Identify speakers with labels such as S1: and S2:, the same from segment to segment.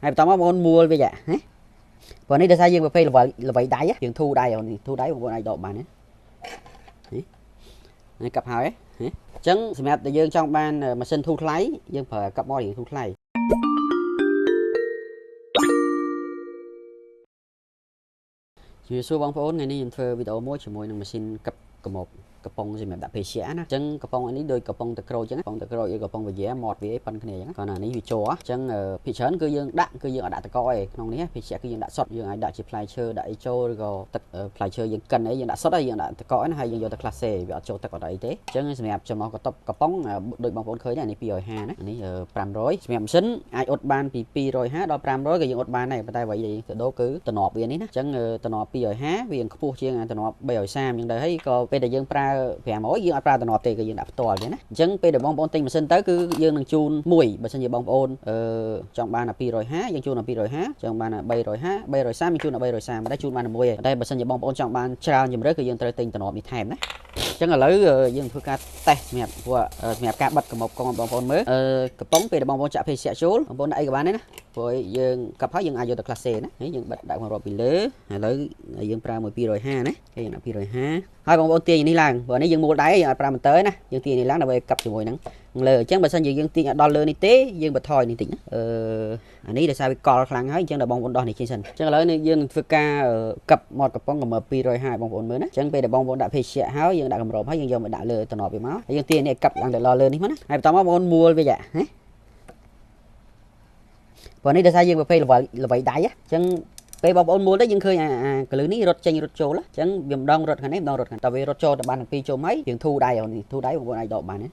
S1: ហើយបន្តមកបងមួលវាចាព្រោះនេះដោយសារយើងប្រភេទល្បីដៃយើងធូរដៃធូរដៃបងប្អូនអាចដកបានណានេះកាប់ហើយអញ្ចឹងសម្រាប់តែយើងចង់បានម៉ាស៊ីនធូរថ្លៃយើងប្រើកាប់មករៀងធូរថ្លៃជំរាបសួរបងប្អូនថ្ងៃនេះខ្ញុំធ្វើវីដេអូមួយជាមួយនឹងម៉ាស៊ីនកាប់កមុកកំប៉ុងសម្រាប់ដាក់ភេសជ្ជៈណាអញ្ចឹងកំប៉ុងនេះដូចកំប៉ុងទឹកក្រូចអញ្ចឹងកំប៉ុងទឹកក្រូចឬកំប៉ុងវាយ៉ាមាត់វាប៉ុនគ្នាអញ្ចឹងគាត់ណានេះវាជ័រអញ្ចឹងភាគច្រើនគឺយើងដាក់គឺយើងអត់ដាក់តកឯក្នុងនេះភេសជ្ជៈគឺយើងដាក់សុទ្ធយើងអាចដាក់ជាផ្លែឈើដាក់អីចូលឬក៏ទឹកផ្លែឈើយើងកិនអីយើងដាក់សុទ្ធហើយយើងដាក់តកណាហើយយើងយកទៅក្លាសេវាអត់ចូលទឹកអត់អីទេអញ្ចឹងសម្រាប់ចំណោះកតុបកំប៉ុងដូចបងប្អូនឃើញនេះ250ណានេះ500សម្រាប់ម៉ាស៊ីនអាចអ៊ុតបានពី250ដល់500ក៏យើងអ៊ុតបានដែរប៉ុន្តែអ្វីដែលទៅដូរគឺតំណប់វានេះណាអញ្ចឹងតំណប់250វាខ្ពស់ជាងតំណប់330អញ្ចឹងដែរហើយក៏ពេលដែលយើងប្រើ500យើងអត់ប្រើតំណប់ទេគឺយើងដាក់ផ្ទាល់ទេណាអញ្ចឹងពេលដែលបងប្អូនទិញម៉ាស៊ីនទៅគឺយើងនឹងជូនមួយបើសិនជាបងប្អូនចង់បាន250យើងជូន250ចង់បាន350 330យើងជូន330មិនដែរជូនបានមួយទេតែបើសិនជាបងប្អូនចង់បានច្រើនជម្រើសគឺយើងត្រូវទិញតំណប់នេះថែមណាអញ្ចឹងឥឡូវយើងធ្វើការតេស្តសម្រាប់ការបិទកំមុកកងបងប្អូនមើលកំប៉ុងពេលដែលបងប្អូនចាក់ភេសជ្ជៈចូលបងប្អូនដាក់អីក៏បានដែរណាព្រោះយើងកាប់ហើយយើងអាចយកទៅក្លាសេណាយើងបិទដាក់មករាប់ពីលើឥឡូវយើងប្រើមួយ250ណាគេយើងដាក់250ហើយបងប្អូនទាញនេះឡើងព្រោះនេះយើងមួលដៃយើងអត់ប្រើម៉ូទ័រណាយើងទាញនេះឡើងដើម្បីកាប់ជាមួយហ្នឹងលើអញ្ចឹងបើសិនជាយើងទាញដល់លើនេះទេយើងបន្ថយនេះតិចណាអានេះដោយសារវាកល់ខ្លាំងហើយអញ្ចឹងដល់បងប្អូនដោះនេះចេញសិនអញ្ចឹងឥឡូវនេះយើងធ្វើការកាប់មាត់កំប៉ុងកម្រិត250បងប្អូនមើលណាអញ្ចឹងពេលដែលបងប្អូនដាក់ភេសជ្ជៈហើយយើងដាក់កម្រិតហើយយើងយកមកដាក់លើតំណប់វាមកហើយយើងទាញនេះកាប់ឡើងទៅលើនេះមកណាហើយបន្តមកបងប្អូនមួលវាចាណាព្រោះនេះដោយសារយើងប្រភេទល្បីដៃអញ្ចឹងពេលបងប្អូនមួលទៅយើងឃើញកលឺនេះរត់ចេញរត់ចូលអញ្ចឹងវាម្ដងរត់ខាងនេះម្ដងរត់ខាងតើវារត់ចូលទៅបានទាំងពីរជុំហើយយើងធូរដៃបងប្អូនអាចដកបានណា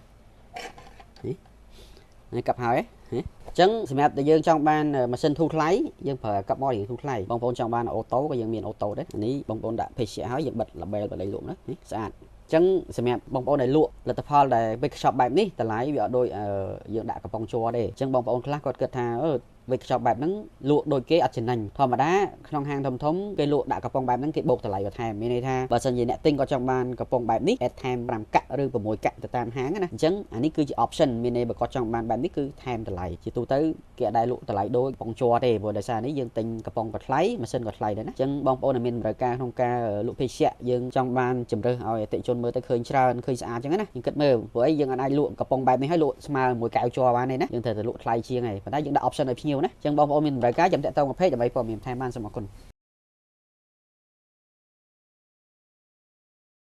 S1: នេះកាប់ហើយអញ្ចឹងសម្រាប់តែយើងចង់បានម៉ាស៊ីនធូរថ្លៃយើងប្រើកាប់មករៀងធូរថ្លៃបងប្អូនចង់បានអូតូក៏យើងមានអូតូដែរនេះបងប្អូនដាក់ភេសជ្ជៈហើយយើងបិទឡាបែលបល័យលក់នេះស្អាតអញ្ចឹងសម្រាប់បងប្អូនដែលលក់លទ្ធផលដែល big shop បែបនេះតម្លៃវាអត់ដូចយើងដាក់កំប៉ុងជ័រទេអញ្ចឹងបងប្អូនខ្លះគាត់គិតថាវិកខ្ចប់បែបហ្នឹងលក់ដូចគេអត់ចំណេញធម្មតាក្នុងហាងធំគេលក់ដាក់កំប៉ុងបែបហ្នឹងគេបូកតម្លៃបន្ថែមមានន័យថាបើសិនជាអ្នកទិញគាត់ចង់បានកំប៉ុងបែបនេះ add ថែម5កាក់ឬ6កាក់ទៅតាមហាងណាអញ្ចឹងអានេះគឺជា option មានន័យបើគាត់ចង់បានបែបនេះគឺថែមតម្លៃជាទូទៅគេអត់ដែលលក់តម្លៃដូចកំប៉ុងជ័រទេព្រោះដោយសារនេះយើងទិញកំប៉ុងក៏ថ្លៃម៉ាស៊ីនក៏ថ្លៃដែរណាអញ្ចឹងបងប្អូនដែលមានតម្រូវការក្នុងការលក់ភេសជ្ជៈយើងចង់បានជំរើសឲ្យអតិថិជនមើលទៅឃើញច្រើនឃើញស្អាតអញ្ចឹងណាយើងគិតមើលព្រោះអីយើងអាចលក់កំប៉ុងបែបនេះឲ្យលក់ស្មើមួយកែវជ័របានទេណាយើងត្រូវតែលក់ថ្លៃជាងហើយប៉ុន្តែយើងដាក់ option ឲ្យភ្ញៀវណាអញ្ចឹងបងប្អូនមានតម្រូវការចាំតាក់ទងមកពេកដើម្បីព័ត៌មានថែមបានសូមអរគុណ